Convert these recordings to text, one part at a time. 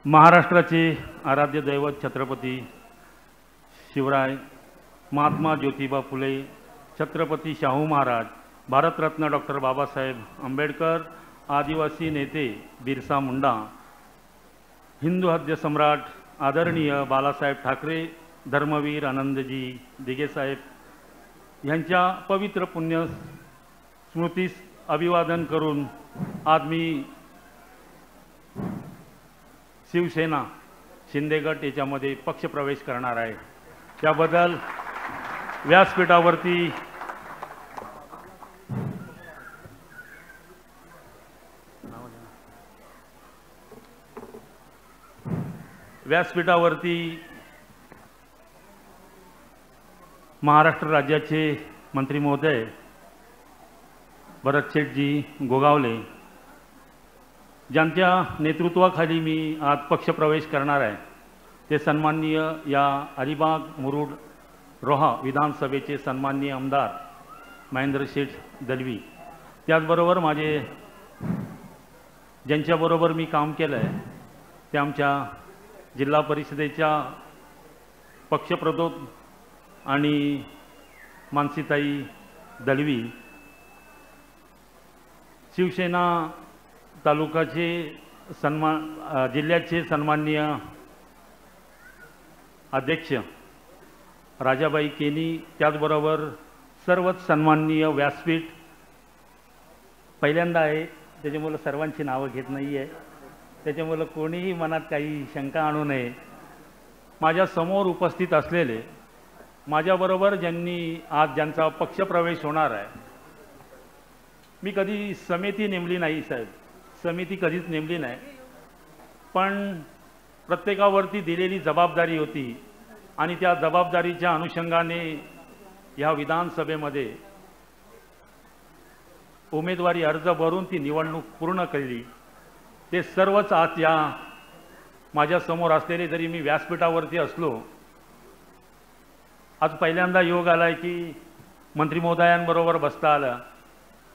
महाराष्ट्राचे आराध्य दैवत छत्रपती शिवराय, महात्मा ज्योतिबा फुले, छत्रपती शाहू महाराज, भारतरत्न डॉक्टर बाबासाहेब आंबेडकर, आदिवासी नेते बिरसा मुंडा, हिंदू हृदय सम्राट आदरणीय बाळासाहेब ठाकरे, धर्मवीर आनंदजी दिघेसाहेब यांच्या पवित्र पुण्य स्मृतीस अभिवादन करून आज मी शिवसेना शिंदे गट याच्यामध्ये पक्षप्रवेश करणार आहे। त्याबद्दल व्यासपीठावरती महाराष्ट्र राज्याचे मंत्री महोदय भरत शेठजी गोगावले ज्यांच्या नेतृत्वाखाली मी आज पक्षप्रवेश करणार आहे, ते सन्माननीय या अलिबाग मुरुड रोहा विधानसभेचे सन्माननीय आमदार महेंद्र शेठ दलवी, त्याचबरोबर माझे ज्यांच्याबरोबर मी काम केलं आहे ते आमच्या जिल्हा परिषदेच्या पक्षप्रतोद आणि मानसीताई दलवी, शिवसेना तालुकाचे जिल्ह्याचे सन्माननीय अध्यक्ष राजाबाई केनी, त्याचबरोबर सर्वच सन्माननीय व्यासपीठ पहिल्यांदा आहे, त्याच्यामुळे सर्वांची नावं घेत नाही आहे, त्याच्यामुळे कोणीही मनात काही शंका आणू नये। माझ्या समोर उपस्थित असलेले माझ्याबरोबर ज्यांचा पक्षप्रवेश होणार आहे, मी कधी समिती नेमली नाही साहेब, समिती कधीच नेमली नाही, पण प्रत्येकावरती दिलेली जबाबदारी होती आणि त्या जबाबदारीच्या अनुषंगाने या विधानसभेमध्ये उमेदवारी अर्ज भरून ती निवडणूक पूर्ण केली। ते सर्वच आज या माझ्या समोर असलेले, जरी मी व्यासपीठावरती असलो, आज पहिल्यांदा योग आलाय की मंत्री महोदयांबरोबर बसता आलं,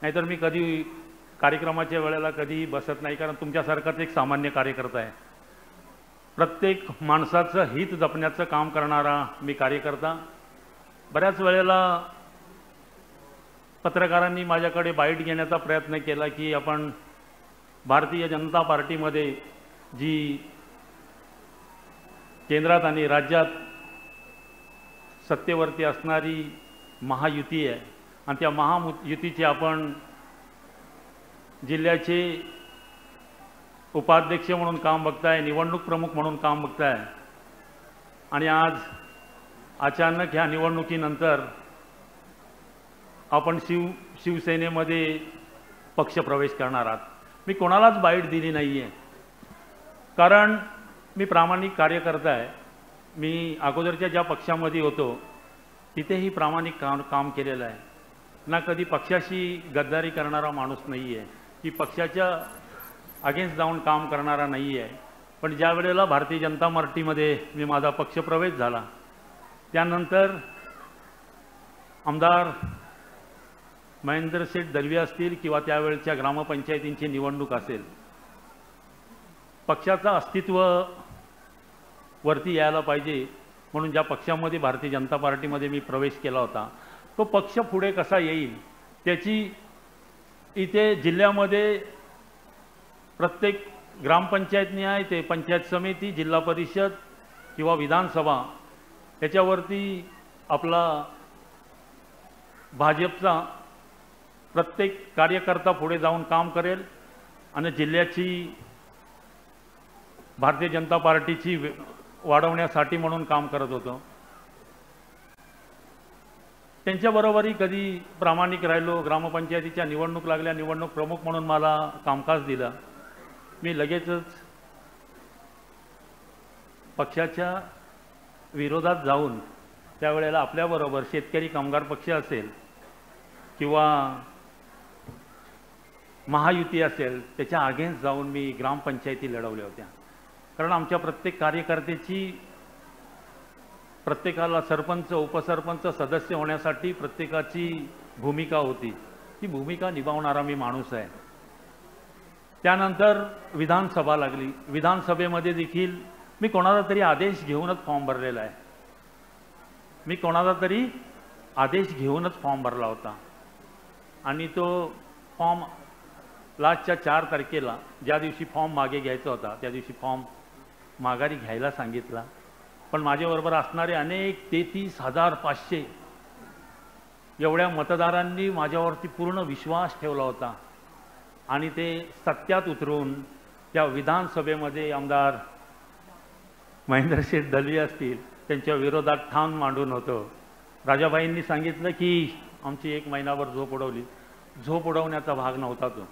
नाहीतर मी कधी कार्यक्रमाच्या वेळेला कधीही बसत नाही, कारण तुमच्यासारखाच एक सामान्य कार्यकर्ता आहे। प्रत्येक माणसाचं हित जपण्याचं काम करणारा मी कार्यकर्ता। बऱ्याच वेळेला पत्रकारांनी माझ्याकडे बाईट घेण्याचा प्रयत्न केला की आपण भारतीय जनता पार्टीमध्ये जी केंद्रात आणि राज्यात सत्तेवरती असणारी महायुती आहे आणि त्या महायुतीचे आपण जिल्ह्याचे उपाध्यक्ष म्हणून काम बघताय, निवडणूक प्रमुख म्हणून काम बघताय, आणि आज अचानक ह्या निवडणुकीनंतर आपण शिवसेनेमध्ये पक्षप्रवेश करणार आहात। मी कोणालाच बाईट दिली नाही आहे, कारण मी प्रामाणिक कार्यकर्ता आहे। मी अगोदरच्या ज्या पक्षामध्ये होतो तिथेही प्रामाणिक काम केलेलं आहे, ना कधी पक्षाशी गद्दारी करणारा माणूस नाही आहे, की पक्षाच्या अगेन्स्ट जाऊन काम करणारा नाही आहे। पण ज्या वेळेला भारतीय जनता पार्टीमध्ये मी माझा पक्षप्रवेश झाला, त्यानंतर आमदार महेंद्र शेठ दलवी असतील किंवा त्यावेळच्या ग्रामपंचायतींची निवडणूक असेल, पक्षाचं अस्तित्व वरती यायला पाहिजे म्हणून ज्या पक्षामध्ये भारतीय जनता पार्टीमध्ये मी प्रवेश केला होता, तो पक्ष पुढे कसा येईल त्याची इथे जिल्ह्यामध्ये प्रत्येक ग्रामपंचायतनी आहे ते पंचायत समिती, जिल्हा परिषद किंवा विधानसभा, याच्यावरती आपला भाजपचा प्रत्येक कार्यकर्ता पुढे जाऊन काम करेल आणि जिल्ह्याची भारतीय जनता पार्टीची वाढवण्यासाठी म्हणून काम करत होतो। त्यांच्याबरोबरही कधी प्रामाणिक राहिलो। ग्रामपंचायतीच्या निवडणूक लागल्या, निवडणूक प्रमुख म्हणून मला कामकाज दिलं, मी लगेचच पक्षाच्या विरोधात जाऊन त्यावेळेला आपल्याबरोबर शेतकरी कामगार पक्ष असेल किंवा महायुती असेल त्याच्या अगेन्स्ट जाऊन मी ग्रामपंचायती लढवल्या होत्या, कारण आमच्या प्रत्येक कार्यकर्त्याची प्रत्येकाला सरपंच, उपसरपंच, सदस्य होण्यासाठी प्रत्येकाची भूमिका होती, ती भूमिका निभावणारा मी माणूस आहे। त्यानंतर विधानसभा लागली. विधानसभेमध्ये देखील मी कोणाचा तरी आदेश घेऊनच फॉर्म भरलेला आहे. मी कोणाचा तरी आदेश घेऊनच फॉर्म भरला होता आणि तो फॉर्म लास्टच्या 4 तारखेला ज्या दिवशी फॉर्म मागे घ्यायचा होता त्या दिवशी फॉर्म माघारी घ्यायला सांगितला. पण माझ्याबरोबर असणारे अनेक 33,500 एवढ्या मतदारांनी माझ्यावरती पूर्ण विश्वास ठेवला होता आणि ते सत्यात उतरून त्या विधानसभेमध्ये आमदार महेंद्रशेठ दलवी असतील त्यांच्या विरोधात ठाण मांडून होतो. राजाबाईंनी सांगितलं की आमची 1 महिनाभर झोप उडवली. झोप उडवण्याचा भाग नव्हता तो.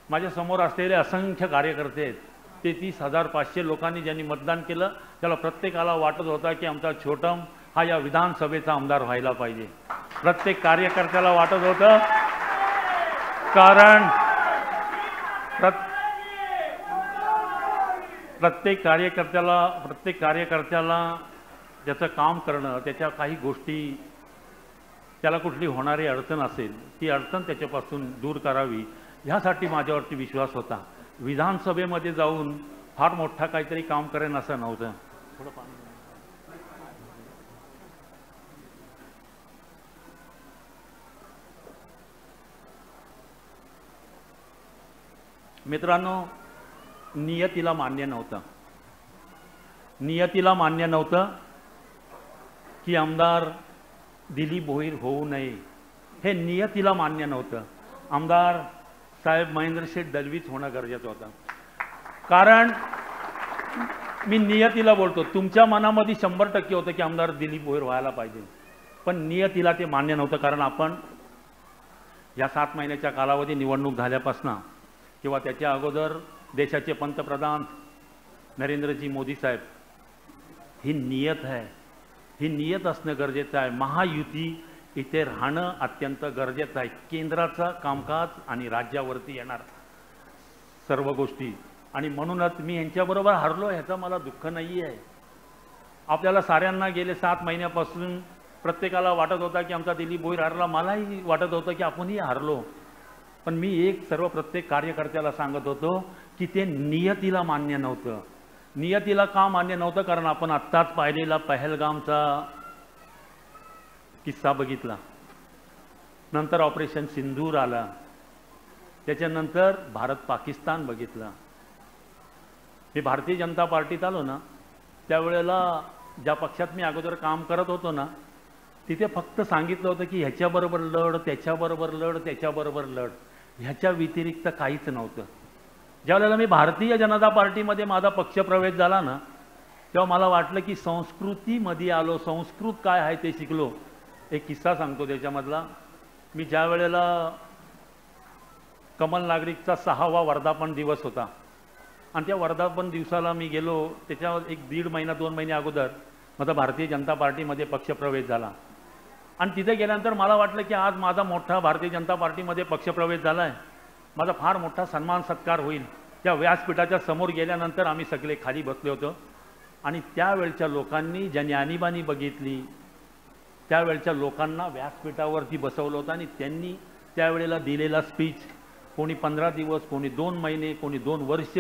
माझ्यासमोर असलेले असंख्य कार्यकर्ते आहेत. 33,500 लोकांनी ज्यांनी मतदान केलं त्याला प्रत्येकाला वाटत होता की आमचा छोटम हा या विधानसभेचा आमदार व्हायला पाहिजे. प्रत्येक कार्यकर्त्याला वाटत होतं, कारण प्रत्येक कार्यकर्त्याला त्याचं काम करणं, त्याच्या काही गोष्टी, त्याला कुठली होणारी अडचण असेल ती अडचण त्याच्यापासून दूर करावी ह्यासाठी माझ्यावरती विश्वास होता. विधानसभेमध्ये जाऊन फार मोठा काहीतरी काम करेन असं नव्हतं. थोडं पाणी. मित्रांनो, नियतीला मान्य नव्हतं. नियतीला मान्य नव्हतं की आमदार दिलीप भोईर होऊ नये. हे नियतीला मान्य नव्हतं. आमदार साहेब महेंद्रशेठ दलवीच होणं गरजेचं होतं. कारण मी नियतीला बोलतो, तुमच्या मनामध्ये 100% होतं की आमदार दिलीप भोईर व्हायला पाहिजे, पण नियतीला ते मान्य नव्हतं. कारण आपण या 7 महिन्याच्या कालावधी निवडणूक झाल्यापासून किंवा त्याच्या अगोदर देशाचे पंतप्रधान नरेंद्रजी मोदी साहेब, ही नियत आहे. ही नियत असणं गरजेचं आहे. महायुती इथे राहणं अत्यंत गरजेचं आहे. केंद्राचं कामकाज आणि राज्यावरती येणार सर्व गोष्टी, आणि म्हणूनच मी यांच्याबरोबर हरलो ह्याचं मला दुःख नाही आहे. आपल्याला साऱ्यांना गेले 7 महिन्यापासून प्रत्येकाला वाटत होता की आमचा दिलीप भोईर हरला. मलाही वाटत होतं की आपणही हरलो. पण मी प्रत्येक कार्यकर्त्याला सांगत होतो की ते नियतीला मान्य नव्हतं. नियतीला का मान्य नव्हतं? कारण आपण आत्ताच पाहिलेला पहलगामचा किस्सा बघितला, नंतर ऑपरेशन सिंदूर आला, त्याच्यानंतर भारत पाकिस्तान बघितला. मी भारतीय जनता पार्टीत आलो ना, त्यावेळेला ज्या पक्षात मी अगोदर काम करत होतो ना, तिथे फक्त सांगितलं होतं की ह्याच्याबरोबर लढ, त्याच्याबरोबर लढ, त्याच्याबरोबर लढ, ह्याच्या व्यतिरिक्त काहीच नव्हतं. ज्यावेळेला मी भारतीय जनता पार्टीमध्ये माझा पक्षप्रवेश झाला ना, तेव्हा मला वाटलं की संस्कृतीमध्ये आलो, संस्कृत काय आहे ते शिकलो. एक किस्सा सांगतो त्याच्यामधला. मी ज्या वेळेला कमल नागरिकचा 6वा वर्धापन दिवस होता आणि त्या वर्धापन दिवसाला मी गेलो, त्याच्यावर 1-1.5 महिना 2 महिने अगोदर माझा भारतीय जनता पार्टीमध्ये पक्षप्रवेश झाला. आणि तिथे गेल्यानंतर मला वाटलं की आज माझा मोठा भारतीय जनता पार्टीमध्ये पक्षप्रवेश झाला आहे, माझा फार मोठा सन्मान सत्कार होईल. त्या व्यासपीठाच्या समोर गेल्यानंतर आम्ही सगळे खाली बसले होतो आणि त्यावेळच्या लोकांनी ज्यांनी आणीबाणी बघितली त्यावेळच्या लोकांना व्यासपीठावरती बसवलं होतं आणि त्यांनी त्यावेळेला दिलेला स्पीच, कोणी 15 दिवस, कोणी 2 महिने, कोणी 2 वर्ष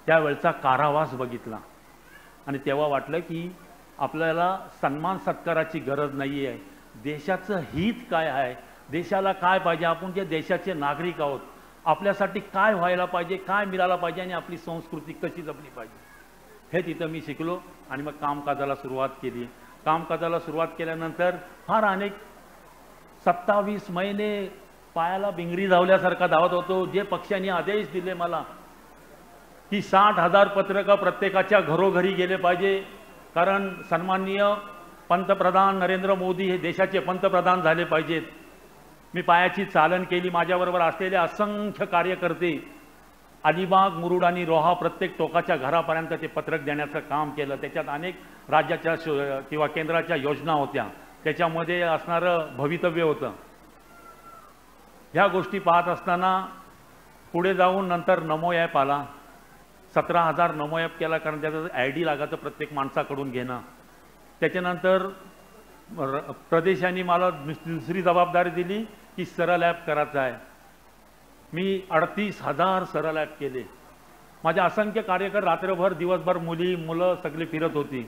त्यावेळचा कारावास बघितला. आणि तेव्हा वाटलं की आपल्याला सन्मान सत्काराची गरज नाही आहे. देशाचं हित काय आहे, देशाला काय पाहिजे, आपण जे देशाचे नागरिक आहोत, आपल्यासाठी काय व्हायला पाहिजे, काय मिळालं पाहिजे आणि आपली संस्कृती कशी जपली पाहिजे, हे तिथं मी शिकलो. आणि मग कामकाजाला सुरुवात केली. कामकाजाला सुरुवात केल्यानंतर फार अनेक 27 महिने पायाला बिंगरी धावल्यासारखा धावत होतो. जे पक्षाने आदेश दिले मला की 60,000 पत्रकं प्रत्येकाच्या घरोघरी गेले पाहिजे, कारण सन्माननीय पंतप्रधान नरेंद्र मोदी हे देशाचे पंतप्रधान झाले पाहिजेत. मी पायाची चालन केली. माझ्याबरोबर असलेले असंख्य कार्यकर्ते अलिबाग, मुरुड आणि रोहा प्रत्येक टोकाच्या घरापर्यंत ते पत्रक देण्याचं काम केलं. त्याच्यात अनेक राज्याच्या किंवा केंद्राच्या योजना होत्या, त्याच्यामध्ये असणारं भवितव्य होतं. ह्या गोष्टी पाहत असताना पुढे जाऊन नंतर नमो ॲप आला. 17,000 नमो ॲप केला, कारण त्याचं ID लागायचं प्रत्येक माणसाकडून घेणं. त्याच्यानंतर प्रदेशाने मला दुसरी जबाबदारी दिली की सरळ ॲप करायचं आहे. मी 38,000 सरळ ॲप केले. माझे असंख्य कार्यकर रात्रभर दिवसभर मुलं सगळी फिरत होती.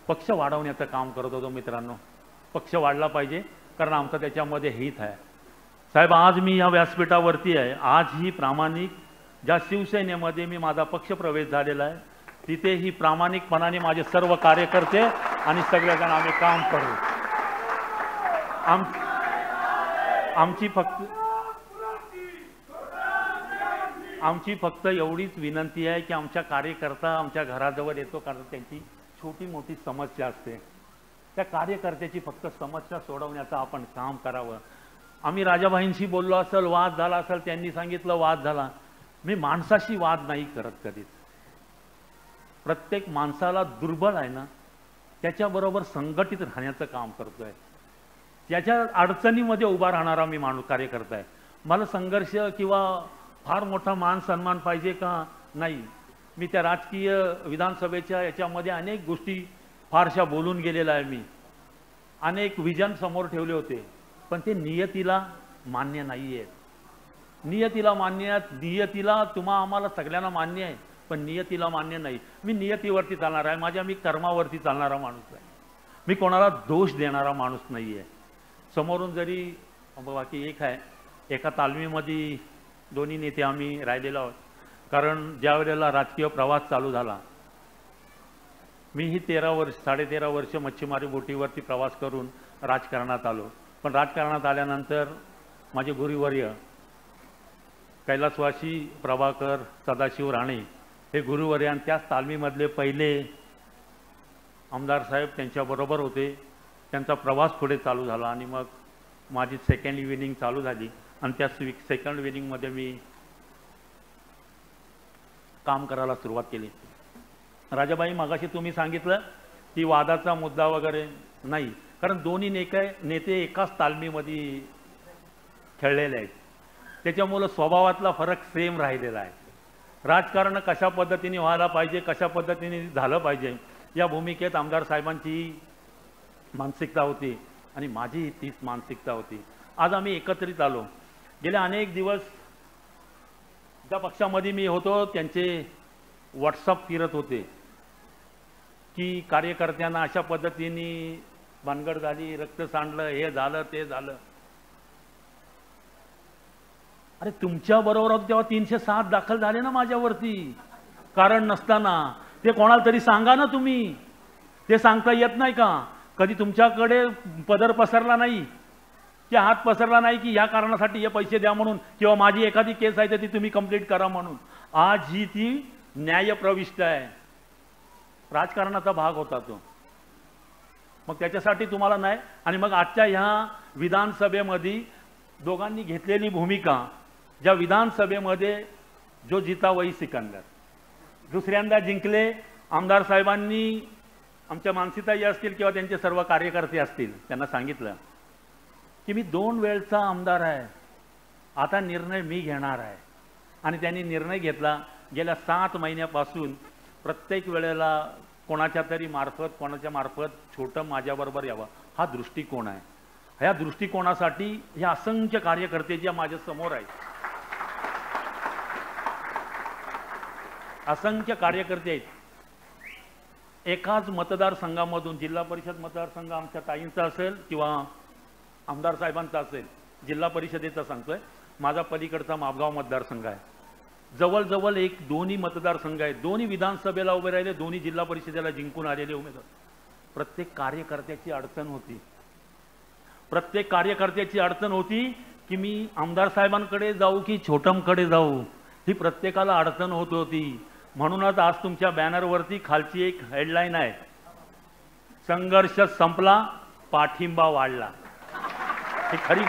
पक्ष वाढवण्याचं काम करत होतो. मित्रांनो, पक्ष वाढला पाहिजे, कारण आमचं त्याच्यामध्ये हित आहे. साहेब, आज मी या व्यासपीठावरती आहे. आज ही प्रामाणिक ज्या शिवसेनेमध्ये मी माझा पक्ष प्रवेश झालेला आहे, तिथेही प्रामाणिकपणाने माझे सर्व कार्यकर्ते आणि सगळेजण आम्ही काम करू. आमची फक्त एवढीच विनंती आहे की आमच्या कार्यकर्ता आमच्या घराजवळ येतो, कारण त्यांची छोटी मोठी समस्या असते. त्या कार्यकर्त्याची फक्त समस्या सोडवण्याचं आपण काम करावं. आम्ही राजाभाईंशी बोललो असेल, वाद झाला असेल, त्यांनी सांगितलं वाद झाला. मी माणसाशी वाद नाही करत कधीच. प्रत्येक माणसाला दुर्बळ आहे ना, त्याच्याबरोबर संघटित राहण्याचं काम करतोय. त्याच्या अडचणीमध्ये उभा राहणारा मी कार्यकर्ता आहे. मला संघर्ष किंवा फार मोठा मान सन्मान पाहिजे का? नाही. मी त्या राजकीय विधानसभेच्या याच्यामध्ये अनेक गोष्टी फारशा बोलून गेलेला आहे. मी अनेक विजन समोर ठेवले होते, पण ते नियतीला मान्य नाही आहेत. नियतीला आम्हाला सगळ्यांना मान्य आहे, पण नियतीला मान्य नाही. मी नियतीवरती चालणार आहे. मी कर्मावरती चालणारा माणूस आहे. मी कोणाला दोष देणारा माणूस नाही आहे. समोरून जरी बाकी एक आहे, एका तालमीमध्ये दोन्ही नेते आम्ही राहिलेलो आहोत. कारण ज्या वेळेला राजकीय प्रवास चालू झाला, मीही 13-13.5 वर्ष मच्छीमारी बोटीवरती प्रवास करून राजकारणात आलो. पण राजकारणात आल्यानंतर माझे गुरुवर्य कैलासवासी प्रभाकर सदाशिव राणे हे गुरुवर्य आणि त्याच तालमीमधले पहिले आमदार साहेब त्यांच्याबरोबर होते. त्यांचा प्रवास पुढे चालू झाला आणि मग माझी सेकंड इव्हिनिंग चालू झाली आणि त्या सेकंड इव्हिनिंगमध्ये मी काम करायला सुरुवात केली. राजाबाई, मगाशी तुम्ही सांगितलं की वादाचा मुद्दा वगैरे नाही, कारण दोन्ही नेते एकाच तालमीमध्ये खेळलेले आहेत. त्याच्यामुळं स्वभावातला फरक सेम राहिलेला आहे. राजकारण कशा पद्धतीने व्हायला पाहिजे, कशा पद्धतीने झालं पाहिजे, या भूमिकेत आमदार साहेबांची मानसिकता होती आणि माझी तीच मानसिकता होती. आज आम्ही एकत्रित आलो. गेले अनेक दिवस ज्या पक्षामध्ये मी होतो त्यांचे व्हॉट्सअप फिरत होते की कार्यकर्त्यांना अशा पद्धतीने भानगड झाली, रक्त सांडलं, हे झालं, ते झालं. अरे, तुमच्या बरोबर तेव्हा 307 दाखल झाले ना माझ्यावरती, कारण नसताना. ते कोणाला तरी सांगा ना तुम्ही. ते सांगता येत नाही का? कधी तुमच्याकडे पदर पसरला नाही की हात पसरला नाही की या कारणासाठी हे पैसे द्या म्हणून, किंवा माझी एखादी केस आहे तर ती तुम्ही कंप्लीट करा म्हणून. आज ही ती न्यायप्रविष्ट आहे. राजकारणाचा भाग होता तो. मग त्याच्यासाठी तुम्हाला नाही. आणि मग आजच्या ह्या विधानसभेमध्ये दोघांनी घेतलेली भूमिका, ज्या विधानसभेमध्ये जो जिता वही सिकंदर, दुसऱ्यांदा जिंकले. आमदार साहेबांनी, आमच्या मानसीताई असतील किंवा त्यांचे सर्व कार्यकर्ते असतील, त्यांना सांगितलं की मी 2 वेळचा आमदार आहे, आता निर्णय मी घेणार आहे. आणि त्यांनी निर्णय घेतला. गेल्या 7 महिन्यापासून प्रत्येक वेळेला कोणाच्या मार्फत छोटं माझ्याबरोबर यावं, हा दृष्टिकोन आहे. ह्या दृष्टिकोनासाठी ह्या असंख्य कार्यकर्ते ज्या माझ्या समोर आहेत, असंख्य कार्यकर्ते आहेत. एकाच मतदारसंघामधून, जिल्हा परिषद मतदारसंघ आमच्या ताईंचा असेल किंवा आमदार साहेबांचा असेल, जिल्हा परिषदेचा सांगतोय, माझा पलीकडचा मापगाव मतदारसंघ आहे. जवळजवळ दोन्ही मतदारसंघ आहेत. दोन्ही विधानसभेला उभे राहिले, दोन्ही जिल्हा परिषदेला जिंकून आलेले उमेदवार. प्रत्येक कार्यकर्त्याची अडचण होती की मी आमदार साहेबांकडे जाऊ की छोटमकडे जाऊ, ही प्रत्येकाला अडचण होत होती. म्हणूनच आज तुमच्या बॅनरवरती खालची एक हेडलाईन आहे, संघर्ष संपला, पाठिंबा वाढला. ही खरी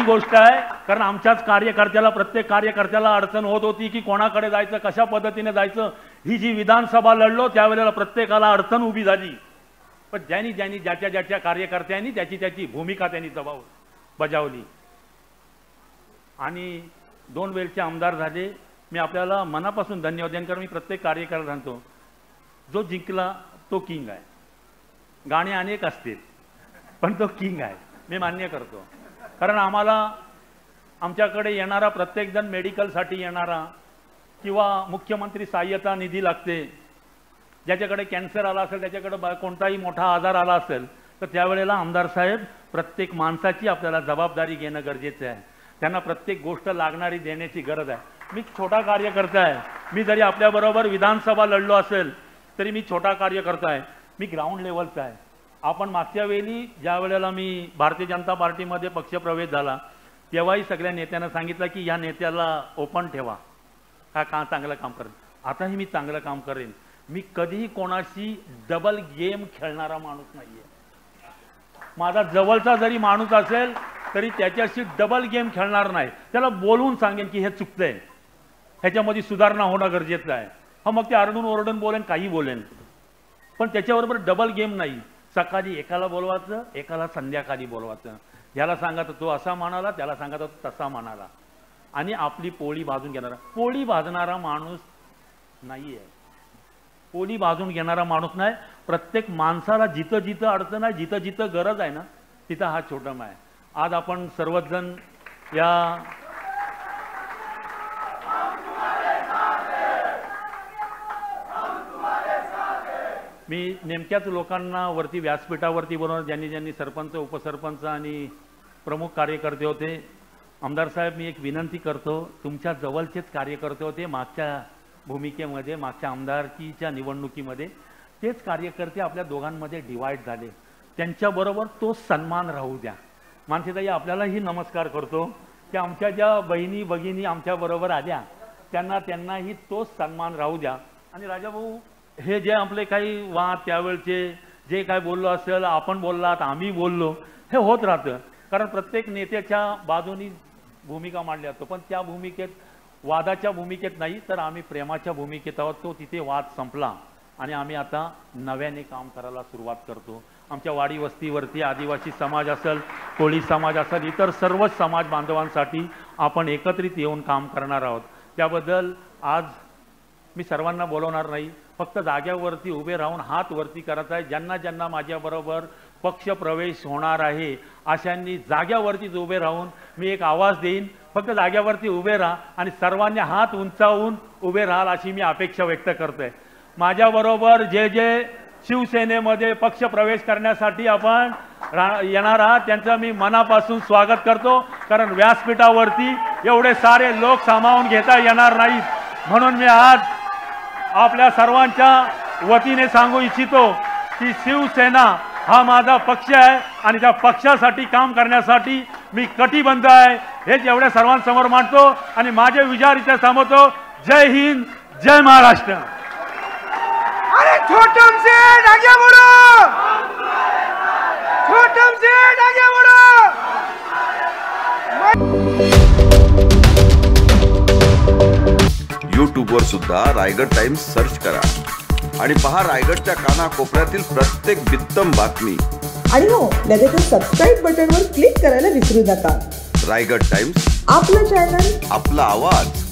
गोष्ट आहे. कारण आमच्याच प्रत्येक कार्यकर्त्याला अडचण होत होती की कोणाकडे जायचं, कशा पद्धतीने जायचं. ही जी विधानसभा लढलो त्यावेळेला प्रत्येकाला अडचण उभी झाली. पण ज्यांनी ज्याच्या कार्यकर्त्यांनी त्याची भूमिका त्यांनी बजावली आणि 2 वेळचे आमदार झाले. मी आपल्याला मनापासून धन्यवाद देईन, कारण मी प्रत्येक कार्यकर्ता सांगतो, जो जिंकला तो किंग आहे. गाणे अनेक असतील पण तो किंग आहे, मी मान्य करतो. कारण आम्हाला आमच्याकडे येणारा प्रत्येकजण मेडिकलसाठी येणारा किंवा मुख्यमंत्री सहाय्यता निधी लागते, ज्याच्याकडे कॅन्सर आला असेल, त्याच्याकडे कोणताही मोठा आजार आला असेल, तर त्यावेळेला आमदार साहेब प्रत्येक माणसाची आपल्याला जबाबदारी घेणं गरजेचं आहे. त्यांना प्रत्येक गोष्ट लागणारी देण्याची गरज आहे. मी छोटा कार्यकर्ता आहे. मी जरी आपल्याबरोबर विधानसभा लढलो असेल तरी मी छोटा कार्यकर्ता आहे. मी ग्राउंड लेवलचा आहे. आपण मागच्या वेळी ज्या वेळेला मी भारतीय जनता पार्टीमध्ये पक्षप्रवेश झाला तेव्हाही सगळ्या नेत्यांना सांगितलं की या नेत्याला ओपन ठेवा, हा चांगलं काम करेन. आताही मी चांगलं काम करेन. मी कधीही कोणाशी डबल गेम खेळणारा माणूस नाहीये. माझा जवळचा जरी माणूस असेल तरी त्याच्याशी डबल गेम खेळणार नाही. त्याला बोलून सांगेन की हे चुकतंय, ह्याच्यामध्ये सुधारणा होणं गरजेचं आहे. हा मग ते आरडून ओरडून बोलेन, काही बोलेन, पण त्याच्याबरोबर डबल गेम नाही. सकाळी एकाला बोलवायचं, एकाला संध्याकाळी बोलवायचं. याला सांगायचं तो असा म्हणाला, त्याला सांगायचं तो तसा म्हणाला, आणि आपली पोळी भाजून घेणारा. पोळी भाजणारा माणूस नाहीये. पोळी भाजून घेणारा माणूस नाही. प्रत्येक माणसाला जिथं जिथं अडचण आहे, जिथं जिथं गरज आहे ना, तिथं हा छोटम आहे. आज आपण सर्वजण या मी नेमक्याच लोकांना वरती व्यासपीठावरती बोलवणार, ज्यांनी सरपंच, उपसरपंच आणि प्रमुख कार्यकर्ते होते. आमदार साहेब, मी एक विनंती करतो, तुमच्या जवळचेच कार्यकर्ते होते मागच्या भूमिकेमध्ये, मागच्या आमदारकीच्या निवडणुकीमध्ये. तेच कार्यकर्ते आपल्या दोघांमध्ये डिवाइड झाले. त्यांच्याबरोबर तो सन्मान राहू द्या. मानसीताई, आपल्यालाही नमस्कार करतो की आमच्या ज्या बहिणी भगिनी आमच्याबरोबर आल्या त्यांनाही तोच सन्मान राहू द्या. आणि राजाभाऊ, हे जे आपले काही वाद त्यावेळचे जे काय बोललो असेल, आपण बोललात, आम्ही बोललो, हे होत राहतं. कारण प्रत्येक नेत्याच्या बाजूनी भूमिका मांडली जातो, पण त्या भूमिकेत वादाच्या भूमिकेत नाही तर आम्ही प्रेमाच्या भूमिकेत आहोत. तो तिथे वाद संपला आणि आम्ही आता नव्याने काम करायला सुरुवात करतो. आमच्या वाडी वस्तीवरती आदिवासी समाज असेल, कोळी समाज असेल, इतर सर्वच समाज बांधवांसाठी आपण एकत्रित येऊन काम करणार आहोत. त्याबद्दल आज मी सर्वांना बोलवणार नाही, फक्त जाग्यावरती उभे राहून हात वरती करायचा आहे. ज्यांना ज्यांना माझ्याबरोबर पक्ष प्रवेश होणार आहे अशांनी जाग्यावरतीच उभे राहून मी एक आवाज देईन, फक्त जाग्यावरती उभे राहा आणि सर्वांनी हात उंचावून उभे राहाल अशी मी अपेक्षा व्यक्त करतोय. माझ्याबरोबर जे जे शिवसेनेमध्ये पक्ष प्रवेश करण्यासाठी आपण येणार आहात त्यांचं मी मनापासून स्वागत करतो. कारण व्यासपीठावरती एवढे सारे लोक सामावून घेता येणार नाहीत, म्हणून मी आज आपल्या सर्वांच्या वतीने सांगू इच्छितो की शिवसेना हा माझा पक्ष आहे आणि त्या पक्षासाठी काम करण्यासाठी मी कटिबद्ध आहे. हेच एवढ्या सर्वांसमोर मांडतो आणि माझे विचार इथे थांबवतो. जय हिंद, जय महाराष्ट्र. अरे छोटम से आगे बढ़ो, छोटम से आगे बढ़ो. YouTube वर सुद्धा रायगड टाइम्स सर्च करा आणि पहा रायगडच्या कानाकोपऱ्यातील प्रत्येक बित्तम बातमी. आणि हो, लगेच सबस्क्राईब बटनवर क्लिक करायला विसरू नका. रायगड टाइम्स, आपलं चॅनल, आपला आवाज.